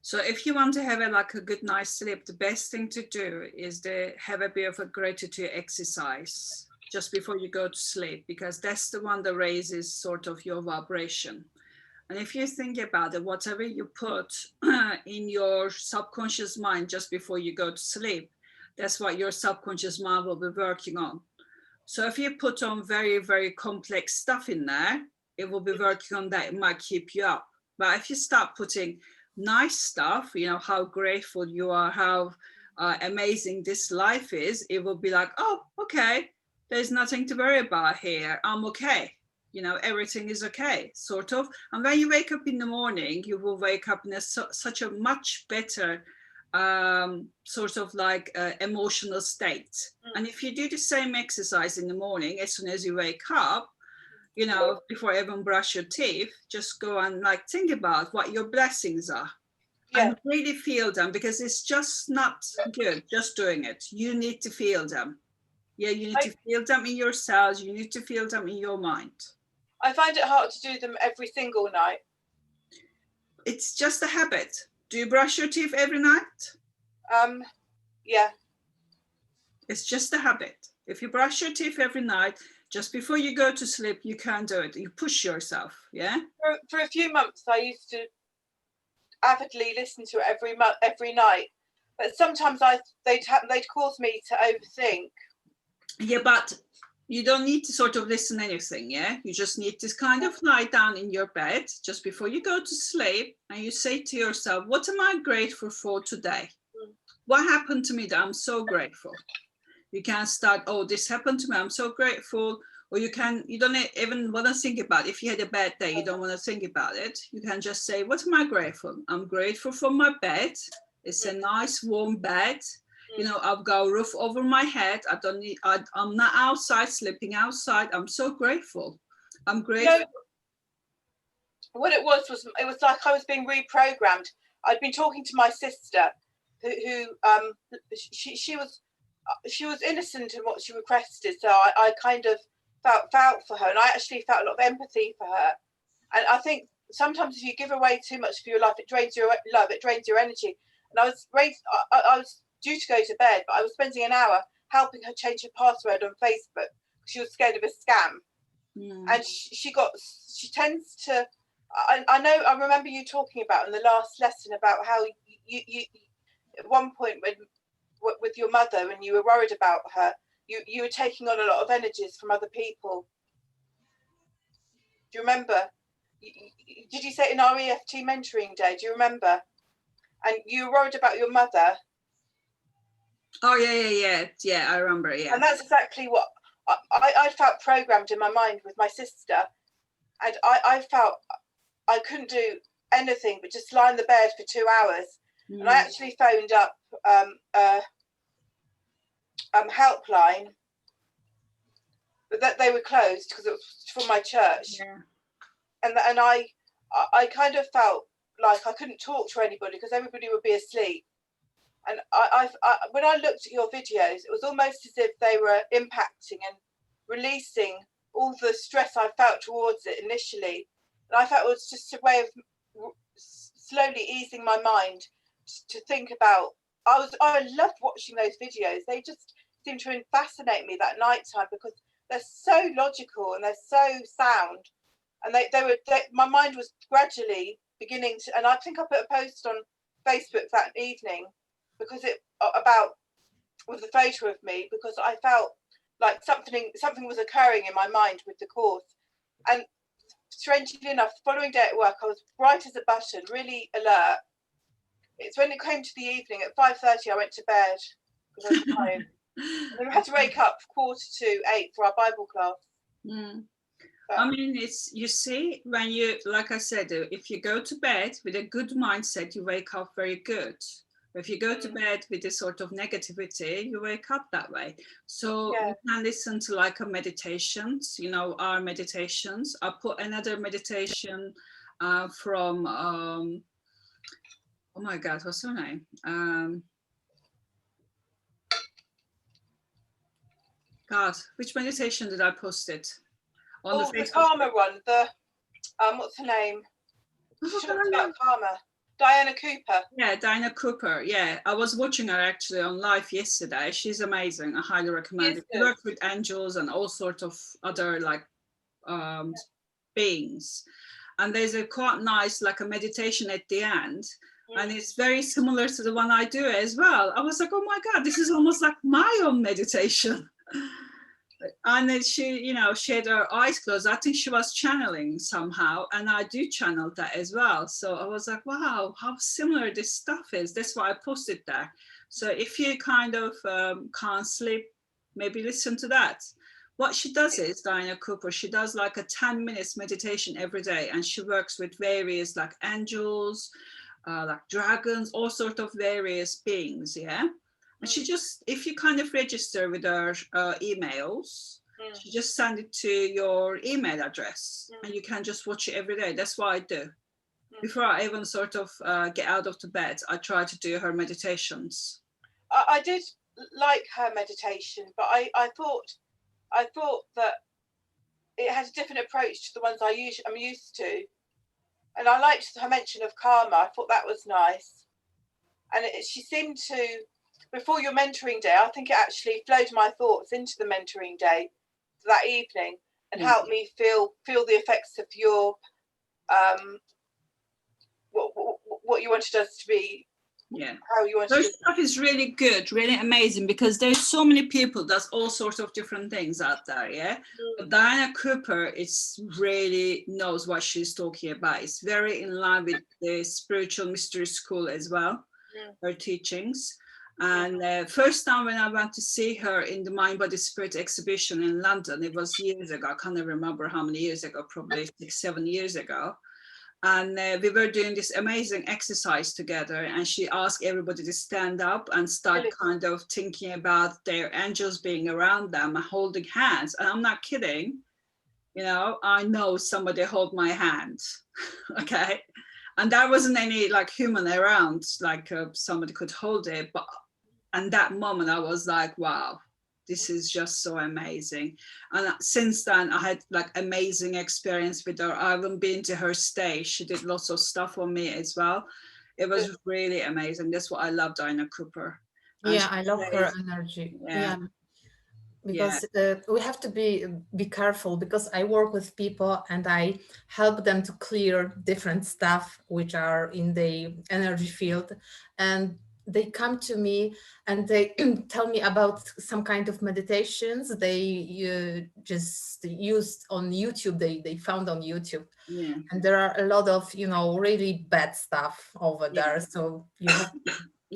So if you want to have a good night's sleep, the best thing to do is to have a bit of a gratitude exercise just before you go to sleep, because that's the one that raises sort of your vibration. And if you think about it, whatever you put in your subconscious mind just before you go to sleep, that's what your subconscious mind will be working on. So if you put on very, very complex stuff in there, it will be working on that. It might keep you up. But if you start putting nice stuff, how grateful you are, how amazing this life is, it will be like, oh, okay, there's nothing to worry about here. I'm okay. Everything is okay, sort of. And when you wake up in the morning, you will wake up in such a much better sort of emotional state. And if you do the same exercise in the morning, as soon as you wake up, before even brush your teeth, just go and think about what your blessings are. And really feel them, because it's just not good just doing it. You need to feel them. Yeah, you need to feel them in your cells. You need to feel them in your mind. I find it hard to do them every single night. It's just a habit. Do you brush your teeth every night? Yeah. It's just a habit. If you brush your teeth every night, just before you go to sleep, you can't do it. You push yourself, yeah? For a few months, I used to avidly listen to it every night. But sometimes they'd cause me to overthink. Yeah, but you don't need to sort of listen to anything, yeah? You just need to kind of lie down in your bed just before you go to sleep, and you say to yourself, what am I grateful for today? What happened to me that I'm so grateful? You can start, oh, this happened to me, I'm so grateful. Or you don't even want to think about it. If you had a bad day, you don't want to think about it. You can just say, what am I grateful? I'm grateful for my bed. It's a nice warm bed. I've got a roof over my head. I'm not outside, sleeping outside. I'm so grateful. I'm grateful. What it was like I was being reprogrammed. I'd been talking to my sister, who she was innocent in what she requested. So I kind of felt for her, and I actually felt a lot of empathy for her. And I think sometimes if you give away too much of your life, it drains your love, it drains your energy. And I was due to go to bed, but I was spending an hour helping her change her password on Facebook because she was scared of a scam. And she tends to, I remember you talking about in the last lesson about how you at one point with your mother, when you were worried about her, you were taking on a lot of energies from other people. Do you remember? Did you say it in our EFT mentoring day? Do you remember? And you were worried about your mother. Oh, yeah, I remember, yeah. And that's exactly what I felt programmed in my mind with my sister. And I felt I couldn't do anything but just lie in the bed for 2 hours. And I actually phoned up helpline, but that they were closed because it was from my church. Yeah. And I kind of felt like I couldn't talk to anybody because everybody would be asleep. And I when I looked at your videos, it was almost as if they were impacting and releasing all the stress I felt towards it initially. And I felt it was just a way of slowly easing my mind to think about. I loved watching those videos. They just seemed to fascinate me that night time because they're so logical and they're so sound. And my mind was gradually beginning to, and I think I put a post on Facebook that evening because with the photo of me, because I felt like something was occurring in my mind with the course. And strangely enough, the following day at work, I was bright as a button, really alert. It's when it came to the evening at 5:30, I went to bed because I was tired. And then we had to wake up 7:45 for our Bible class. I mean, you see, when you, like I said, if you go to bed with a good mindset, you wake up very good. If you go to bed with a sort of negativity, you wake up that way. So you can listen to a meditations, our meditations. I put another meditation from, oh my God, what's her name? God, which meditation did I post it? The karma one, what's her name? She talks about karma. Diana Cooper. Yeah, Diana Cooper. Yeah, I was watching her actually on live yesterday. She's amazing. I highly recommend it. She works with angels and all sorts of other like beings. And there's a quite nice like a meditation at the end. And it's very similar to the one I do as well. I was like, oh my God, this is almost like my own meditation. And then she, you know, she had her eyes closed. I think she was channeling somehow, and I do channel that as well. So I was like, wow, how similar this stuff is. That's why I posted that. So if you kind of can't sleep, maybe listen to that. What she does is, Diana Cooper, she does like a 10 minutes meditation every day, and she works with various like angels, like dragons, all sort of various beings, yeah? And she just, if you kind of register with her emails, she just send it to your email address and you can just watch it every day. That's what I do. Before I even sort of get out of the bed, I try to do her meditations. I did like her meditation, but I thought that it had a different approach to the ones I'm used to. And I liked her mention of karma. I thought that was nice. And she seemed to, before your mentoring day, I think it actually flowed my thoughts into the mentoring day that evening and helped me feel the effects of your what you wanted us to be. Yeah, how you wanted her stuff is really good, really amazing, because there's so many people that's all sorts of different things out there. Yeah, but Diana Cooper is really knows what she's talking about. It's very in line with the spiritual mystery school as well, her teachings. And first time when I went to see her in the Mind, Body, Spirit exhibition in London, it was years ago. I can't remember how many years ago, probably 6-7 years ago. And we were doing this amazing exercise together, and she asked everybody to stand up and start kind of thinking about their angels being around them and holding hands. And I'm not kidding, you know, I know somebody hold my hand, okay? And there wasn't any like human around, like somebody could hold it, but and that moment I was like, wow, this is just so amazing. And since then I had like amazing experience with her. I haven't been to her stage. She did lots of stuff on me as well. It was really amazing. That's what I love, Diana Cooper. And I love her energy. Because we have to be careful, because I work with people and I help them to clear different stuff which are in the energy field, and they come to me and they tell me about some kind of meditations they just used on YouTube, they found on YouTube. And there are a lot of, you know, really bad stuff over there. So you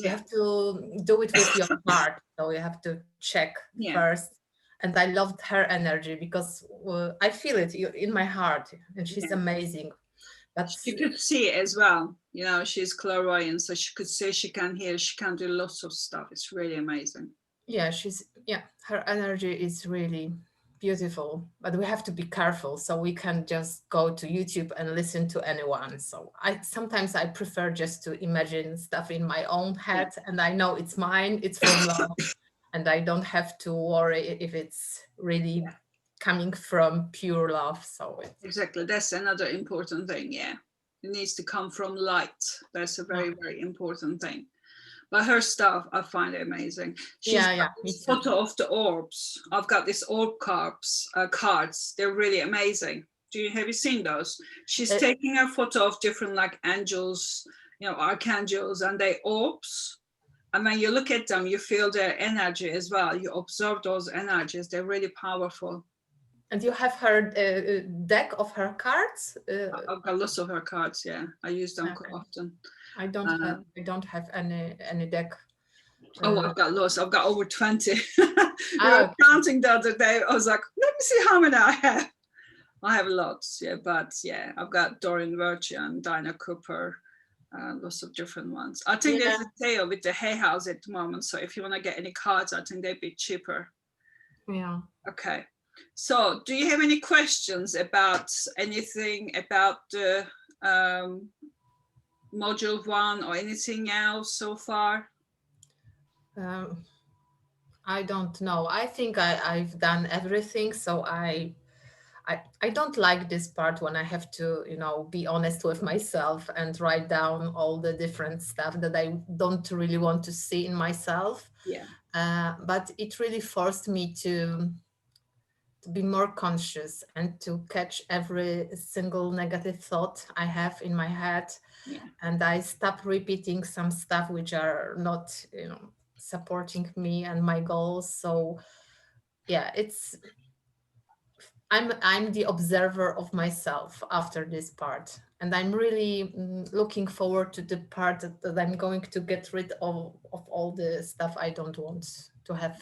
have to do it with your heart. So you have to check first. And I loved her energy because I feel it in my heart, and she's amazing. But she could see it as well. You know, she's clairvoyant, so she could see, she can hear, she can do lots of stuff. It's really amazing. Yeah, her energy is really beautiful, but we have to be careful. So we can just go to YouTube and listen to anyone. So sometimes I prefer just to imagine stuff in my own head, and I know it's mine, it's from love, and I don't have to worry if it's really coming from pure love. So exactly, that's another important thing. It needs to come from light. That's a very, very important thing. But her stuff, I find it amazing. She's got this photo of the orbs. I've got these orb cards. They're really amazing. Have you seen those? She's taking a photo of different like angels, you know, archangels, and they orbs. And when you look at them, you feel their energy as well. You observe those energies. They're really powerful. And you have her deck of her cards? I've got lots of her cards. Yeah, I use them quite often. I don't have any deck. I've got lots. I've got over 20. We were counting the other day. I was like, let me see how many I have. I have lots. But I've got Doreen Virtue and Diana Cooper. Lots of different ones. I think there's a sale with the Hay House at the moment. So if you want to get any cards, I think they'd be cheaper. Yeah. Okay. So do you have any questions about anything about the module 1 or anything else so far? I don't know. I think I've done everything. So I I don't like this part when I have to, be honest with myself and write down all the different stuff that I don't really want to see in myself. Yeah. But it really forced me to be more conscious and to catch every single negative thought I have in my head. Yeah. And I stop repeating some stuff which are not, supporting me and my goals. So yeah, I'm the observer of myself after this part, and I'm really looking forward to the part that I'm going to get rid of all the stuff I don't want to have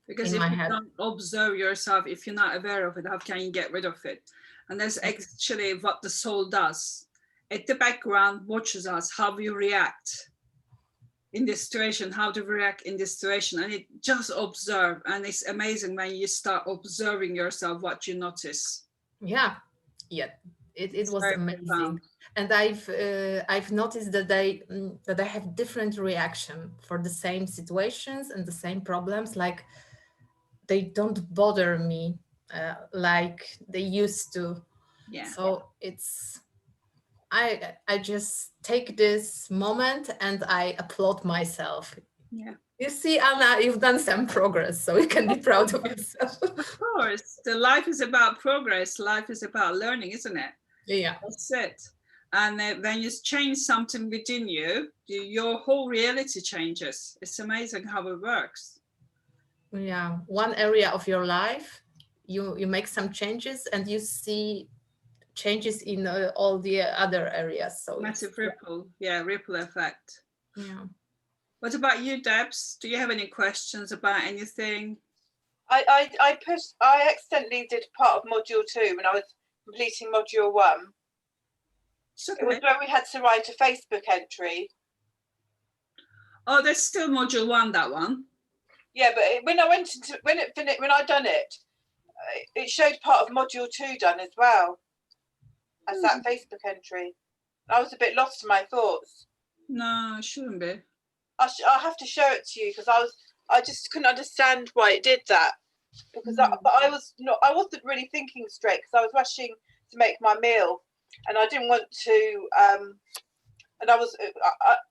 Because in if my you head. don't observe yourself, if you're not aware of it, how can you get rid of it? And that's actually what the soul does. At the background, watches us how we react in this situation, how to react in this situation, and it just observe. And it's amazing when you start observing yourself, what you notice. Yeah, it was very amazing. profound. And I've noticed that I have different reaction for the same situations and the same problems. Like they don't bother me like they used to. Yeah. So I just take this moment and I applaud myself. Yeah. You see, Anna, you've done some progress, so you can be proud of yourself. Of course, the life is about progress. Life is about learning, isn't it? Yeah. That's it. And when you change something within you, your whole reality changes. It's amazing how it works. Yeah. One area of your life, you make some changes and you see changes in all the other areas. So Massive ripple. Yeah, ripple effect. yeah. What about you, Debs? Do you have any questions about anything? I accidentally did part of module 2 when I was completing module 1. It was where we had to write a Facebook entry. Oh, there's still module 1, that one. Yeah, but when I went into when I done it, it showed part of module 2 done as well as that Facebook entry. I was a bit lost in my thoughts. No, it shouldn't be. I'll have to show it to you because I just couldn't understand why it did that, because I wasn't really thinking straight because I was rushing to make my meal and I didn't want to and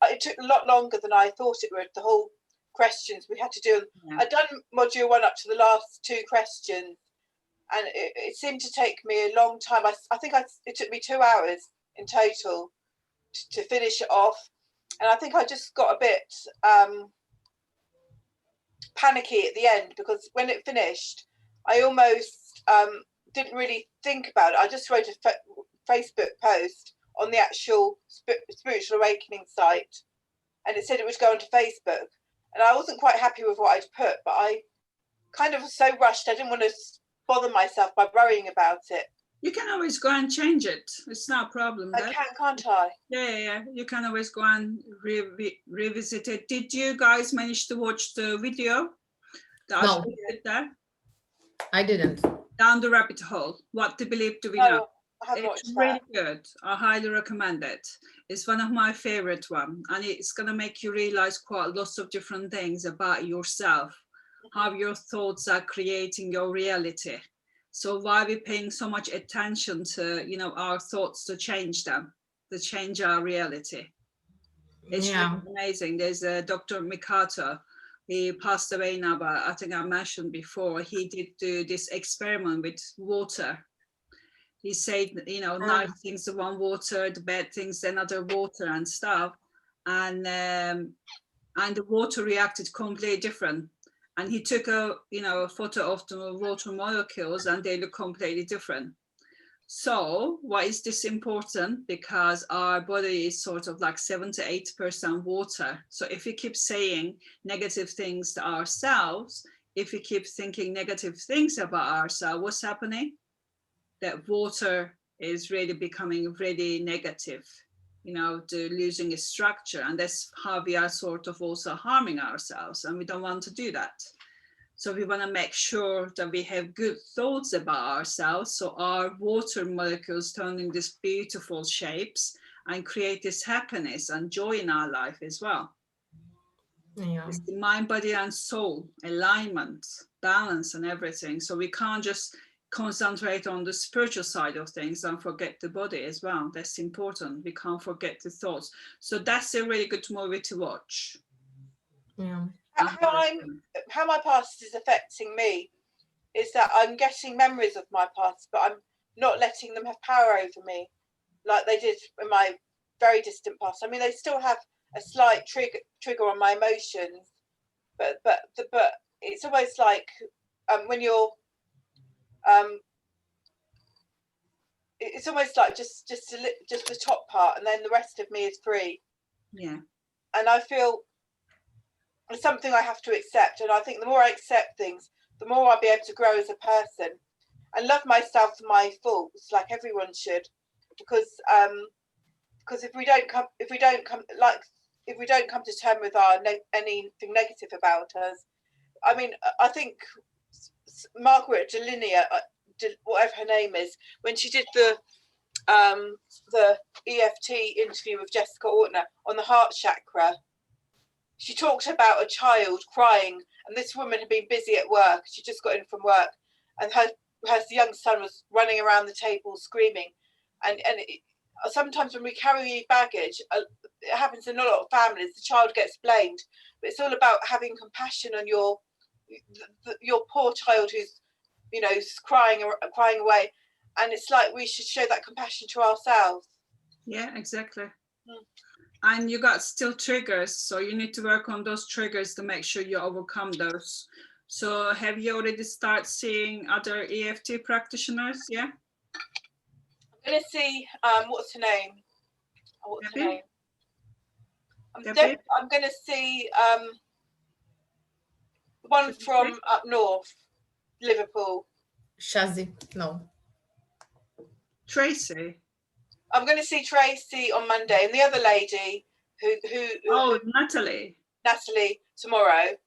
it took a lot longer than I thought it would, the whole questions we had to do. Yeah. I'd done module 1 up to the last 2 questions and it seemed to take me a long time. I think it took me 2 hours in total to finish it off. And I think I just got a bit panicky at the end because when it finished, I almost didn't really think about it. I just wrote a Facebook post on the actual Spiritual Awakening site and it said it would go onto Facebook. And I wasn't quite happy with what I'd put, but I kind of was so rushed, I didn't want to bother myself by worrying about it. You can always go and change it. It's not a problem. I can, can't I? Yeah. You can always go and revisit it. Did you guys manage to watch the video? No, I didn't. Down the Rabbit Hole. What to Believe Do We Know? It's really good. I highly recommend it. It's one of my favorite ones, and it's going to make you realize quite lots of different things about yourself, how your thoughts are creating your reality. So why are we paying so much attention to, our thoughts to change them, to change our reality? It's really amazing. There's a Dr. Mikato. He passed away now, but I think I mentioned before, he did do this experiment with water. He said, nice things are one water, the bad things another water and stuff. And the water reacted completely different. And he took a photo of the water molecules and they look completely different. So why is this important? Because our body is sort of like 7 to 8% water. So if we keep saying negative things to ourselves, if we keep thinking negative things about ourselves, what's happening? That water is really becoming really negative, losing its structure. And that's how we are sort of also harming ourselves. And we don't want to do that. So we want to make sure that we have good thoughts about ourselves. So our water molecules turn in these beautiful shapes and create this happiness and joy in our life as well. Yeah. It's the mind, body, and soul, alignment, balance, and everything. So we can't just concentrate on the spiritual side of things and forget the body as well. That's important. We can't forget the thoughts. So that's a really good movie to watch. Yeah. How my past is affecting me is that I'm getting memories of my past, but I'm not letting them have power over me like they did in my very distant past. I mean, they still have a slight trigger on my emotions, but it's almost like when you're it's almost like just the top part, and then the rest of me is free. Yeah. And I feel it's something I have to accept, and I think the more I accept things, the more I'll be able to grow as a person and love myself for my faults, like everyone should. Because if we don't come to terms with anything negative about us, I mean, I think Margaret Delinia, whatever her name is, when she did the EFT interview with Jessica Ortner on the heart chakra, she talked about a child crying, and this woman had been busy at work. She just got in from work, and her young son was running around the table screaming. And sometimes when we carry baggage, it happens in a lot of families. The child gets blamed, but it's all about having compassion on your poor child who's, you know, crying away. And it's like we should show that compassion to ourselves. Yeah, exactly. And you got still triggers, so you need to work on those triggers to make sure you overcome those. So have you already started seeing other EFT practitioners? Yeah. I'm going to see what's her name? I'm going to see the one from up north, Liverpool. Shazi, no. Tracy. I'm going to see Tracy on Monday, and the other lady who Natalie tomorrow.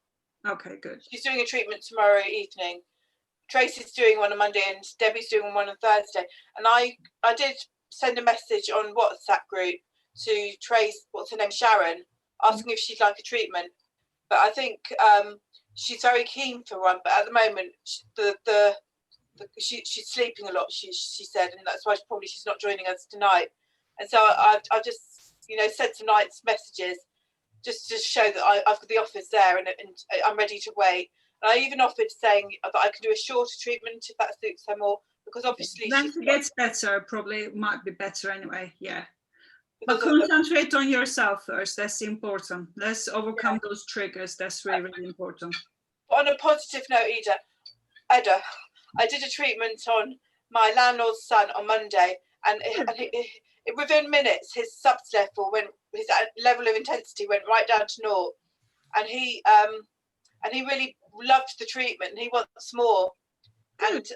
Okay, good. She's doing a treatment tomorrow evening. Tracy's doing one on Monday, and Debbie's doing one on Thursday. And I did send a message on WhatsApp group to Trace, what's her name, Sharon, asking if she'd like a treatment. But I think she's very keen for one. But at the moment, she's sleeping a lot, she said, and that's why she's not joining us tonight. And so I just, you know, sent tonight's messages just to show that I've got the office there, and I'm ready to wait. And I even offered saying that I can do a shorter treatment if that suits her more, because obviously when she gets better, probably might be better anyway. Yeah. But concentrate on yourself first. That's important. Let's overcome those triggers. That's really, really important. On a positive note, Edda, I did a treatment on my landlord's son on Monday, and within minutes, his subs level his level of intensity went right down to naught, and he really loved the treatment, and he wants more. And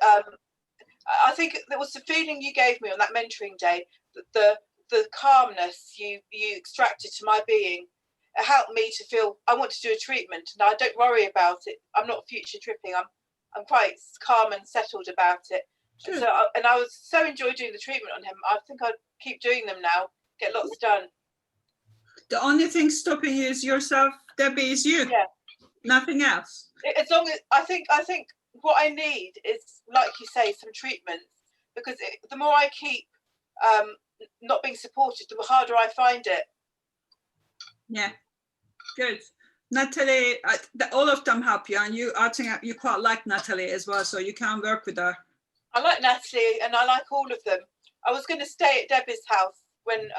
I think there was the feeling you gave me on that mentoring day, that the calmness you extracted to my being, it helped me to feel I want to do a treatment, and I don't worry about it. I'm not future tripping. I'm quite calm and settled about it. Sure. So, and I was so enjoyed doing the treatment on him. I think I'd keep doing them now, get lots done. The only thing stopping you is yourself, Debbie, is you. Yeah. Nothing else. As long as I think what I need is, like you say, some treatments, because the more I keep not being supported, the harder I find it. Yeah, good. Natalie, all of them help you, and I think you quite like Natalie as well, so you can work with her. I like Natalie, and I like all of them. I was going to stay at Debbie's house when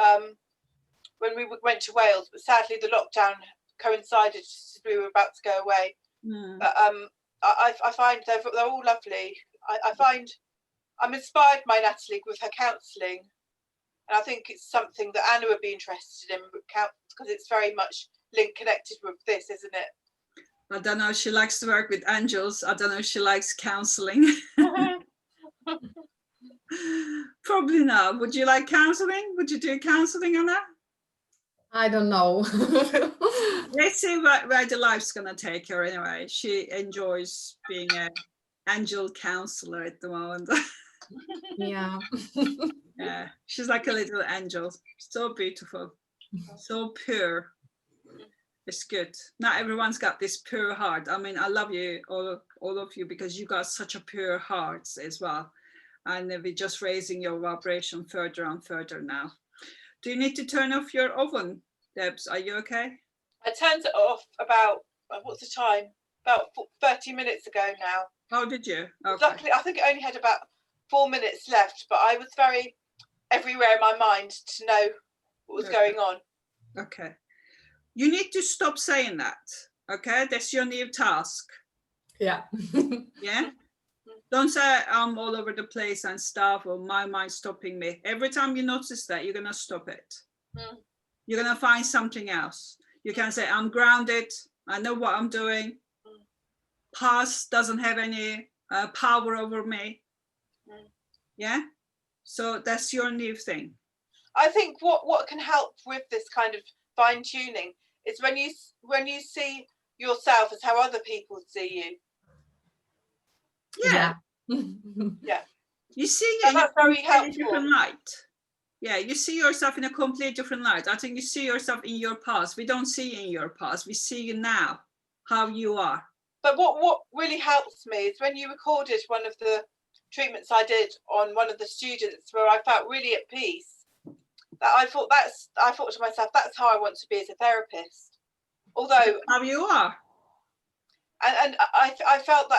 we went to Wales, but sadly the lockdown coincided as we were about to go away. But I find they're all lovely. I find I'm inspired by Natalie with her counselling, and I think it's something that Anna would be interested in, because it's very much connected with this, isn't it? I don't know if she likes to work with angels. I don't know if she likes counselling. Probably not. Would you like counselling? Would you do counselling, Anna? I don't know. Let's see where the life's gonna take her anyway. She enjoys being an angel counselor at the moment. Yeah. Yeah, she's like a little angel. So beautiful, so pure. It's good. Not everyone's got this pure heart. I mean, I love you, all of you, because you got such a pure heart as well. And we're just raising your vibration further and further now. Do you need to turn off your oven, Debs? Are you okay? I turned it off about, what's the time? About 30 minutes ago now. Oh, did you? Okay. Luckily, I think it only had about 4 minutes left, but I was very everywhere in my mind to know what was going on. Okay. You need to stop saying that. Okay, that's your new task. Yeah. Yeah. Don't say I'm all over the place and stuff, or my mind's stopping me. Every time you notice that, you're gonna stop it. You're gonna find something else. You can say, I'm grounded. I know what I'm doing. Past doesn't have any power over me. Yeah. So that's your new thing. I think what can help with this kind of fine tuning is when you see yourself as how other people see you. Yeah. Yeah. You see So that's very helpful. Different light. Yeah, you see yourself in a completely different light. I think you see yourself in your past. We don't see in your past. We see you now, how you are. But what really helps me is when you recorded one of the treatments I did on one of the students, where I felt really at peace. That I thought to myself, that's how I want to be as a therapist. Although how you are. And I felt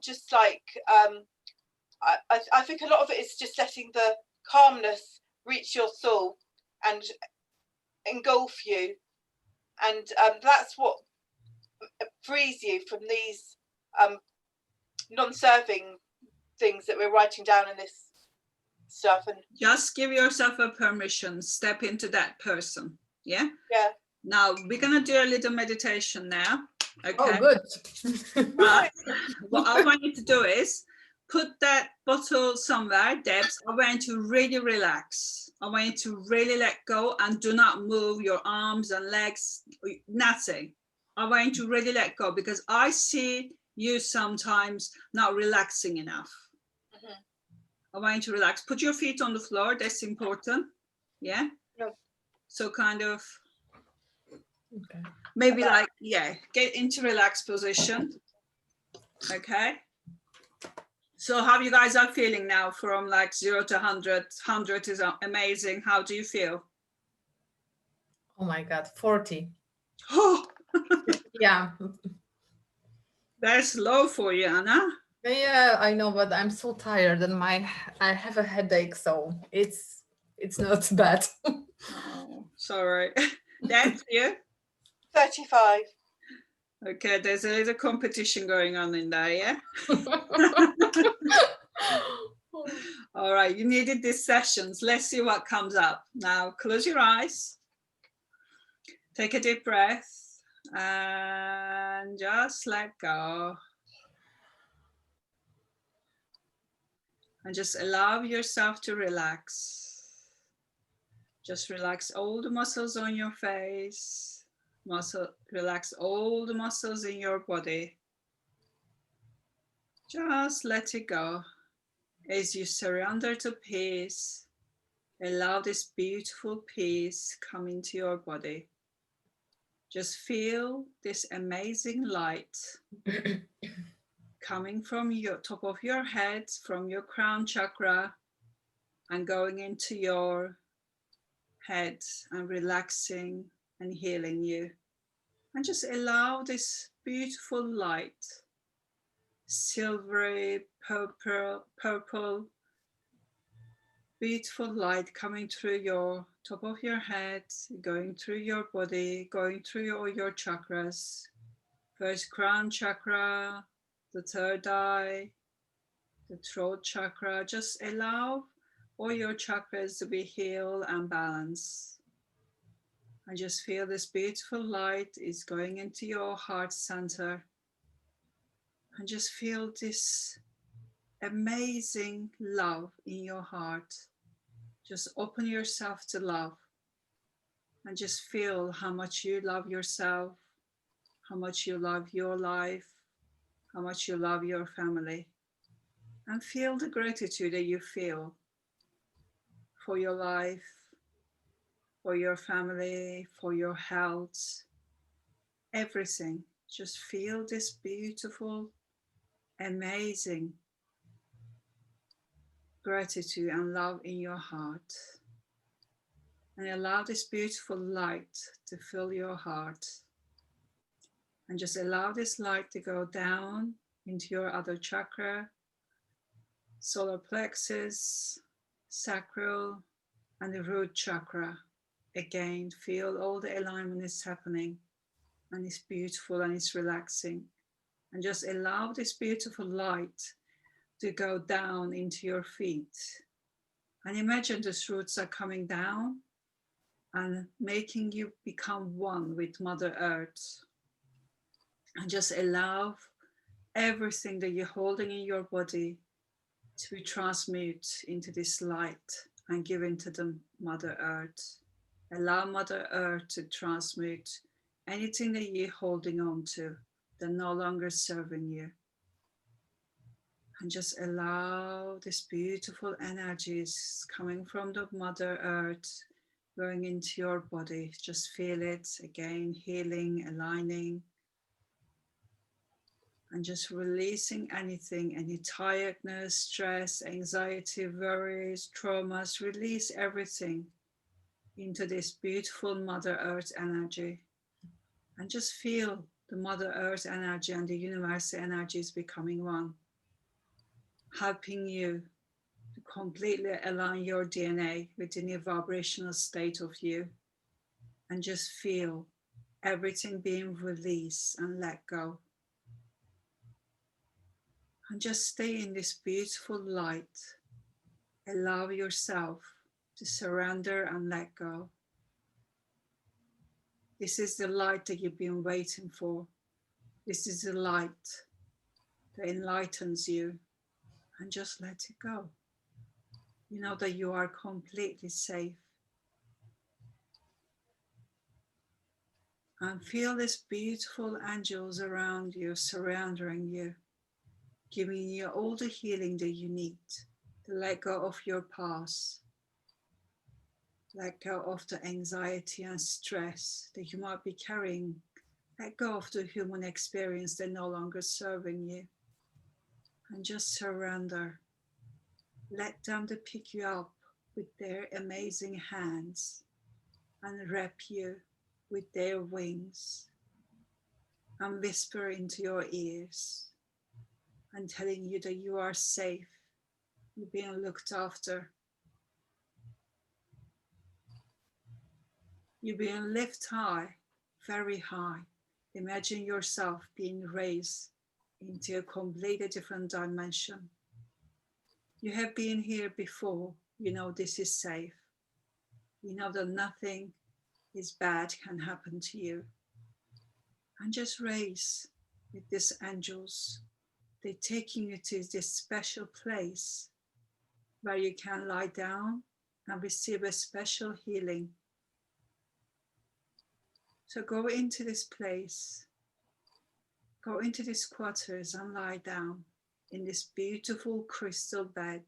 just like I think a lot of it is just letting the calmness reach your soul and engulf you, and that's what frees you from these non-serving things that we're writing down in this stuff. And just give yourself a permission, step into that person. Yeah. Now we're gonna do a little meditation now. Okay. Oh, good. What I want you to do is put that bottle somewhere, Debs. I want you to really relax. I want you to really let go and do not move your arms and legs, nothing. I want you to really let go, because I see you sometimes not relaxing enough. I want you to relax. Put your feet on the floor. That's important. Yeah. So kind of. Okay. Maybe like, yeah, get into relaxed position. Okay. So how you guys are feeling now from like 0 to 100? 100 is amazing. How do you feel? Oh my God, 40. Oh, yeah. That's low for you, Anna. Yeah, I know, but I'm so tired and I have a headache, so it's not bad. Oh, sorry. That's you. 35. Okay, there's a little competition going on in there, yeah? All right, you needed these sessions. Let's see what comes up. Now, close your eyes. Take a deep breath and just let go. And just allow yourself to relax. Just relax all the muscles on your face. Relax all the muscles in your body. Just let it go. As you surrender to peace, allow this beautiful peace come into your body. Just feel this amazing light coming from your top of your head, from your crown chakra, and going into your head and relaxing and healing you. And just allow this beautiful light, silvery, purple, beautiful light coming through your top of your head, going through your body, going through all your chakras. First crown chakra, the third eye, the throat chakra. Just allow all your chakras to be healed and balanced. And just feel this beautiful light is going into your heart center. And just feel this amazing love in your heart. Just open yourself to love. And just feel how much you love yourself, how much you love your life, how much you love your family. And feel the gratitude that you feel for your life, for your family, for your health, everything. Just feel this beautiful, amazing gratitude and love in your heart. And allow this beautiful light to fill your heart. And just allow this light to go down into your other chakra, solar plexus, sacral, and the root chakra. Again, feel all the alignment is happening, and it's beautiful and it's relaxing. And just allow this beautiful light to go down into your feet. And imagine these roots are coming down and making you become one with Mother Earth. And just allow everything that you're holding in your body to be transmuted into this light and given to the Mother Earth. Allow Mother Earth to transmute anything that you're holding on to that no longer serving you. And just allow this beautiful energies coming from the Mother Earth going into your body. Just feel it again, healing, aligning, and just releasing anything, any tiredness, stress, anxiety, worries, traumas. Release everything into this beautiful Mother Earth energy. And just feel the Mother Earth energy and the universal energies becoming one, helping you to completely align your DNA with the new vibrational state of you, and just feel everything being released and let go. And just stay in this beautiful light. Allow yourself to surrender and let go. This is the light that you've been waiting for. This is the light that enlightens you, and just let it go. You know that you are completely safe. And feel these beautiful angels around you, surrounding you, giving you all the healing that you need to let go of your past, let go of the anxiety and stress that you might be carrying, let go of the human experience that no longer serving you, and just surrender. Let them to pick you up with their amazing hands and wrap you with their wings and whisper into your ears and telling you that you are safe, you're being looked after, you're being lifted high, very high. Imagine yourself being raised into a completely different dimension. You have been here before, you know this is safe. You know that nothing is bad can happen to you. And just raise with these angels. They're taking you to this special place where you can lie down and receive a special healing. So go into this place, go into these quarters and lie down in this beautiful crystal bed,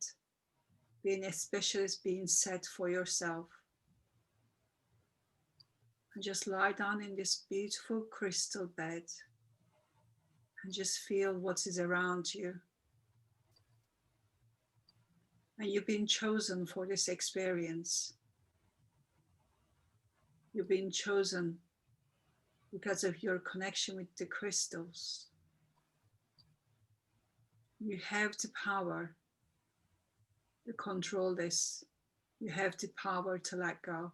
being especially being set for yourself. And just lie down in this beautiful crystal bed and just feel what is around you. And you've been chosen for this experience. You've been chosen because of your connection with the crystals. You have the power to control this. You have the power to let go.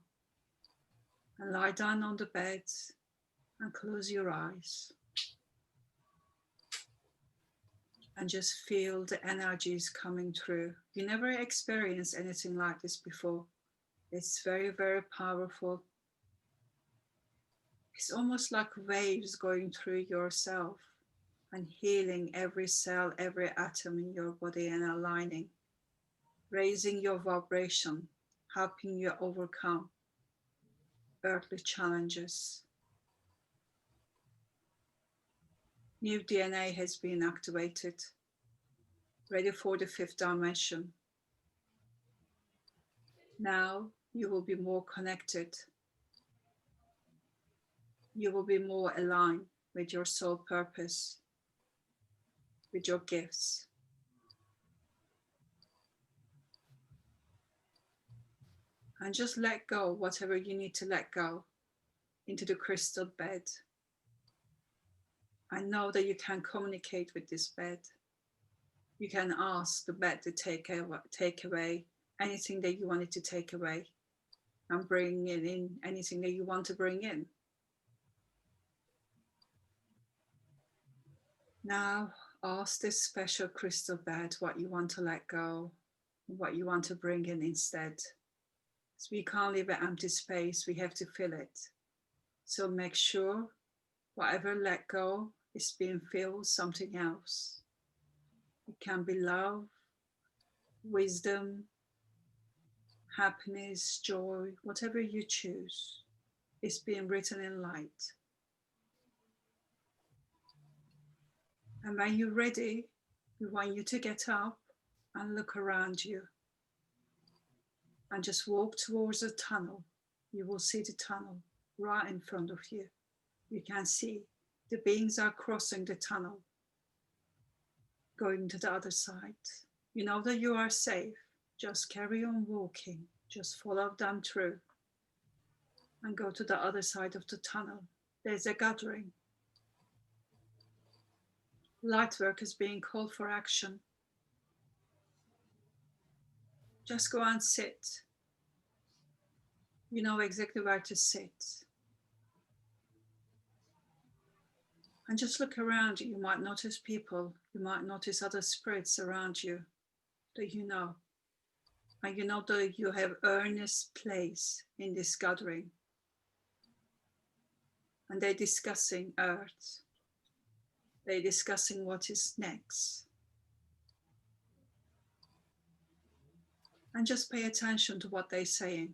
And lie down on the bed and close your eyes. And just feel the energies coming through. You never experienced anything like this before. It's very, very powerful. It's almost like waves going through yourself and healing every cell, every atom in your body and aligning, raising your vibration, helping you overcome earthly challenges. New DNA has been activated, ready for the 5th dimension. Now you will be more connected. you will be more aligned with your soul purpose, with your gifts. And just let go whatever you need to let go into the crystal bed. I know that you can communicate with this bed. You can ask the bed to take away anything that you wanted to take away and bring in anything that you want to bring in. Now ask this special crystal bed what you want to let go, what you want to bring in instead. So we can't leave an empty space, we have to fill it. So make sure whatever let go is being filled with something else. It can be love, wisdom, happiness, joy, whatever you choose is being written in light. And when you're ready, we want you to get up and look around you and just walk towards the tunnel. You will see the tunnel right in front of you. You can see the beings are crossing the tunnel, going to the other side. You know that you are safe. Just carry on walking. Just follow them through and go to the other side of the tunnel. There's a gathering. Light work is being called for action. Just go and sit. You know exactly where to sit. And just look around you. You might notice people. You might notice other spirits around you that you know. And you know that you have earnest place in this gathering. And they're discussing Earth. They're discussing what is next. And just pay attention to what they're saying.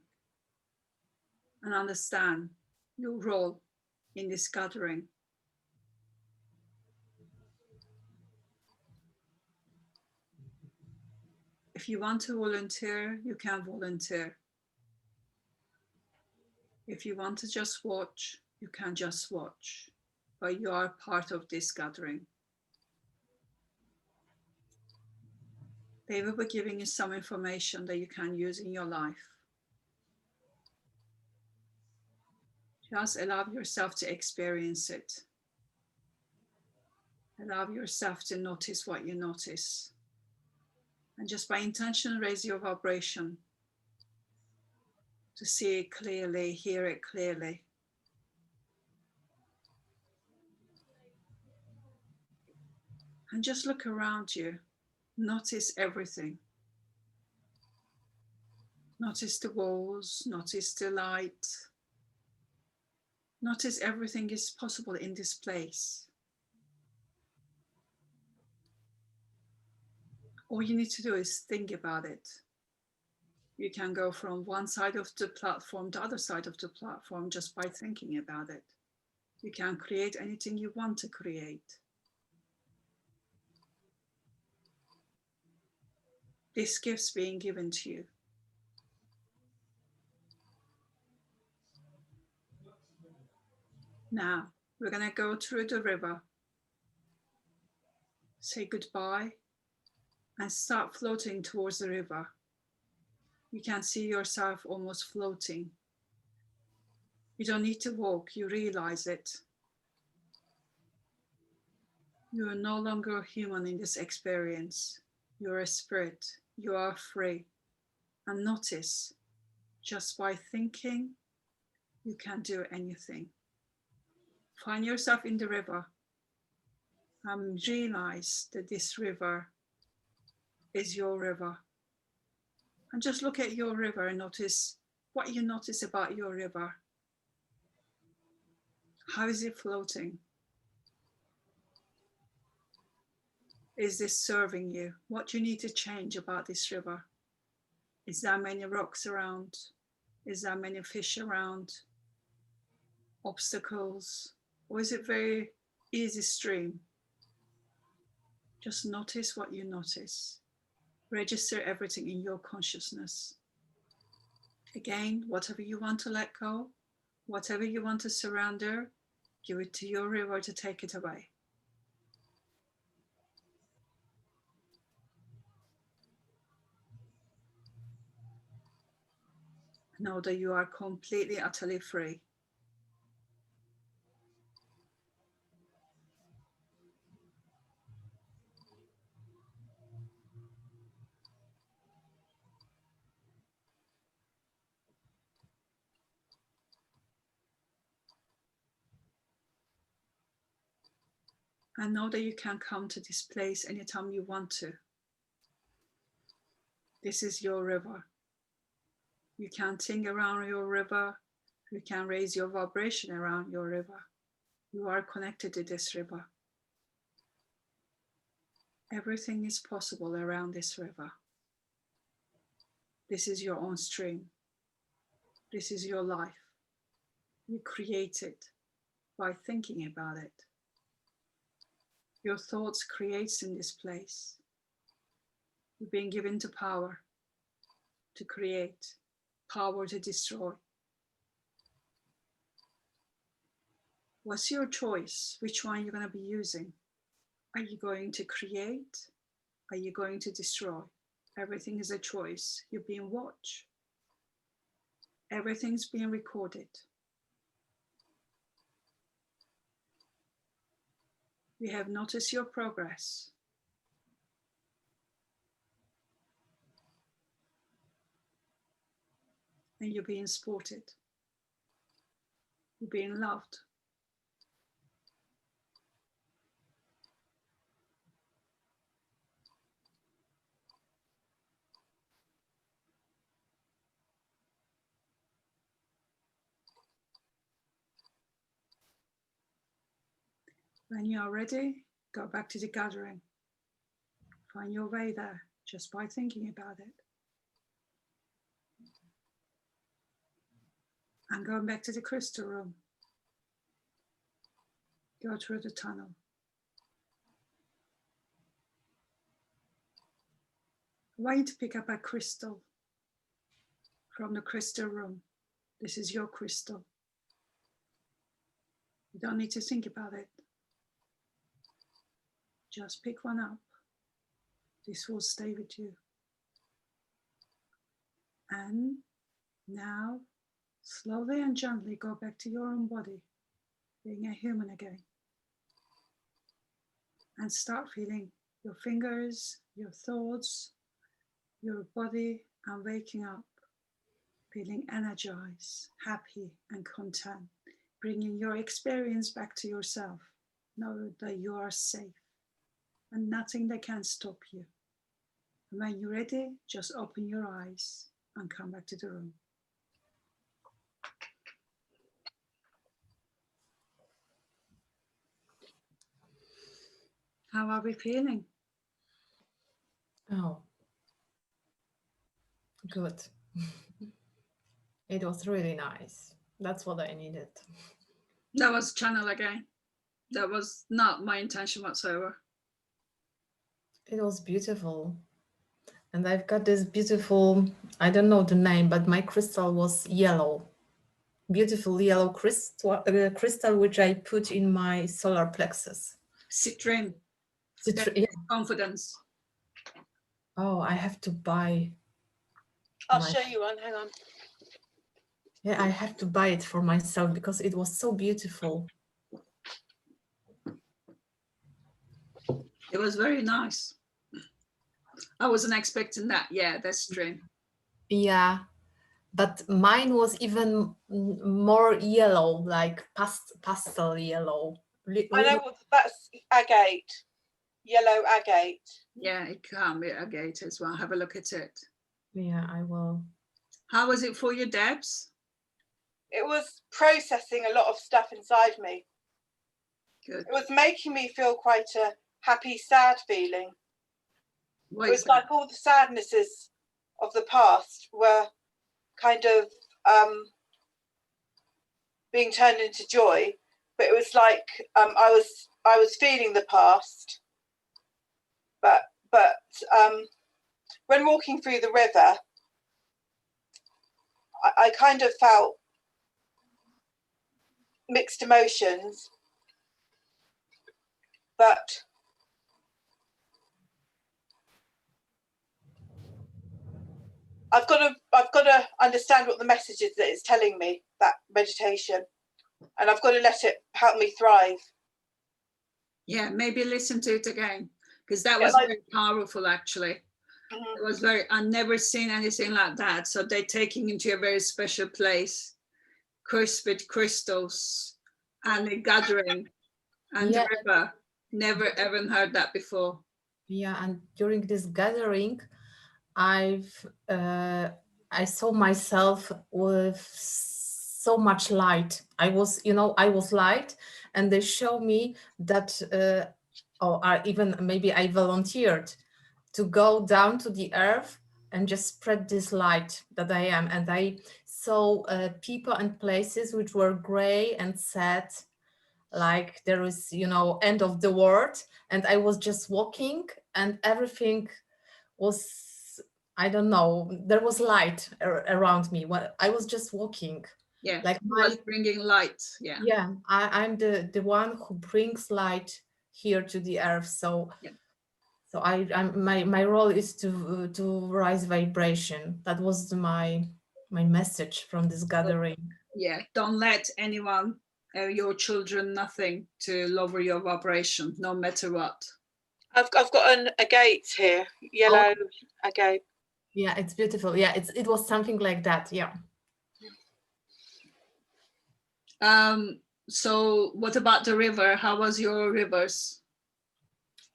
And understand your role in this gathering. If you want to volunteer, you can volunteer. If you want to just watch, you can just watch. But you are part of this gathering. They will be giving you some information that you can use in your life. Just allow yourself to experience it. Allow yourself to notice what you notice. And just by intention, raise your vibration to see it clearly, hear it clearly. And just look around you. Notice everything. Notice the walls, notice the light. Notice everything is possible in this place. All you need to do is think about it. You can go from one side of the platform to the other side of the platform just by thinking about it. You can create anything you want to create. This gift's being given to you. Now, we're going to go through the river. Say goodbye and start floating towards the river. You can see yourself almost floating. You don't need to walk, you realize it. You are no longer a human in this experience. You're a spirit, you are free. And notice, just by thinking, you can do anything. Find yourself in the river and realize that this river is your river. And just look at your river and notice what you notice about your river. How is it floating? Is this serving you? What do you need to change about this river? Is there many rocks around? Is there many fish around? Obstacles? Or is it very easy stream? Just notice what you notice. Register everything in your consciousness. Again, whatever you want to let go, whatever you want to surrender, Give it to your river to take it away. Know that you are completely, utterly free. And know that you can come to this place anytime you want to. This is your river. You can sing around your river. You can raise your vibration around your river. You are connected to this river. Everything is possible around this river. This is your own stream. This is your life. You create it by thinking about it. Your thoughts creates in this place. You've been given the power to create, power to destroy. What's your choice? Which one you're going to be using? Are you going to create? Are you going to destroy? Everything is a choice. You're being watched. Everything's being recorded. We have noticed your progress. And you're being supported. You're being loved. When you are ready, go back to the gathering. Find your way there just by thinking about it. And going back to the crystal room. Go through the tunnel. I want you to pick up a crystal from the crystal room. This is your crystal. You don't need to think about it. Just pick one up. This will stay with you. And now, slowly and gently go back to your own body, being a human again. And start feeling your fingers, your thoughts, your body, and waking up, feeling energized, happy, and content, bringing your experience back to yourself. Know that you are safe and nothing that can stop you. And when you're ready, just open your eyes and come back to the room. How are we feeling? Oh, good. It was really nice. That's what I needed. That was channel again. That was not my intention whatsoever. It was beautiful. And I've got this beautiful, I don't know the name, but my crystal was yellow. Beautiful yellow crystal, which I put in my solar plexus. Citrine. Yeah. Confidence. Oh, I have to buy. I'll show you one, hang on. Yeah, I have to buy it for myself because it was so beautiful. It was very nice. I wasn't expecting that. Yeah, that's true. Yeah, but mine was even more yellow, like pastel yellow. I know that's agate, yellow agate. Yeah, it can be agate as well. Have a look at it. Yeah, I will. How was it for you, Debs? It was processing a lot of stuff inside me. Good. It was making me feel quite a happy, sad feeling. What it was like all the sadnesses of the past were kind of being turned into joy, but it was like I was feeling the past, but when walking through the river, I kind of felt mixed emotions, but I've got to understand what the message is that it's telling me, that meditation, and I've got to let it help me thrive. Yeah, maybe listen to it again, because that Yeah, was like- very powerful, actually. Mhm. It was very, I've never seen anything like that. So they're taking you to a very special place, cursed with crystals, and a gathering, and Yeah. the river. Never ever heard that before. Yeah, and during this gathering, I saw myself with so much light. I was light, and they showed me that, even maybe I volunteered to go down to the earth and just spread this light that I am. And I saw people and places which were gray and sad, like there is, end of the world. And I was just walking, and everything was, I don't know, there was light around me when I was just walking. Yeah, Like it was bringing light. Yeah. yeah, I'm the one who brings light here to the earth. So Yeah. so my role is to raise vibration. That was my message from this gathering. Yeah, don't let anyone, your children, nothing to lower your vibration, no matter what. I've got a gate here, yellow agate. Yeah, it's beautiful. Yeah, it was something like that. Yeah. So what about the river? How was your rivers?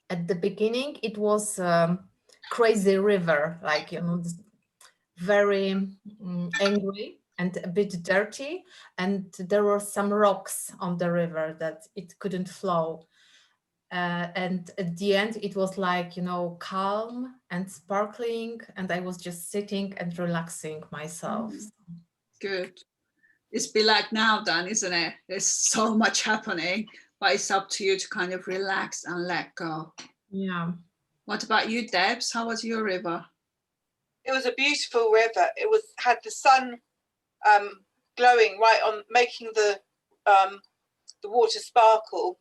At the beginning, it was crazy river, like very angry and a bit dirty, and there were some rocks on the river that it couldn't flow. And at the end, it was like, calm and sparkling, and I was just sitting and relaxing myself. Good. It's be like now then, isn't it? There's so much happening, but it's up to you to kind of relax and let go. Yeah. What about you, Debs? How was your river? It was a beautiful river. It had the sun glowing right on, making the water sparkle,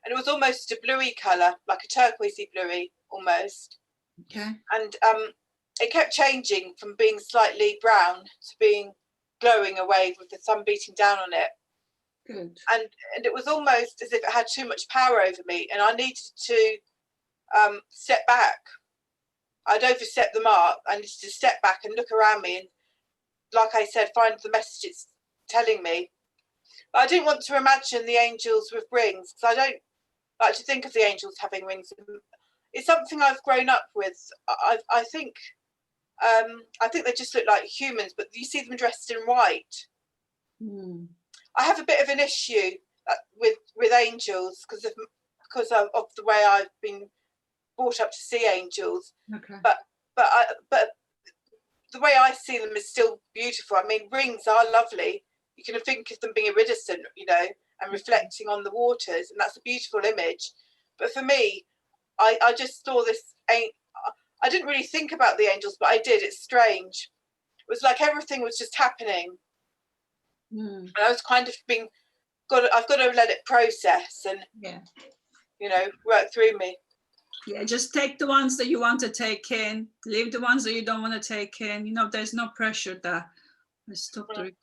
and it was almost a bluey colour, like a turquoisey bluey almost. Okay. And it kept changing from being slightly brown to being glowing away with the sun beating down on it. Good. And it was almost as if it had too much power over me, and I needed to step back. I'd overstepped the mark. I needed to step back and look around me, and like I said, find the message it's telling me. But I didn't want to imagine the angels with wings, because I don't like to think of the angels having wings. It's something I've grown up with. I think they just look like humans, but you see them dressed in white. I have a bit of an issue with angels because of the way I've been brought up to see angels. Okay. But the way I see them is still beautiful. I mean, rings are lovely. You can think of them being iridescent, and reflecting on the waters, and that's a beautiful image. But for me, I just saw this. I didn't really think about the angels, but I did. It's strange. It was like everything was just happening, and I was kind of I've got to let it process and work through me. Yeah, just take the ones that you want to take in, leave the ones that you don't want to take in. There's no pressure there. Let's stop the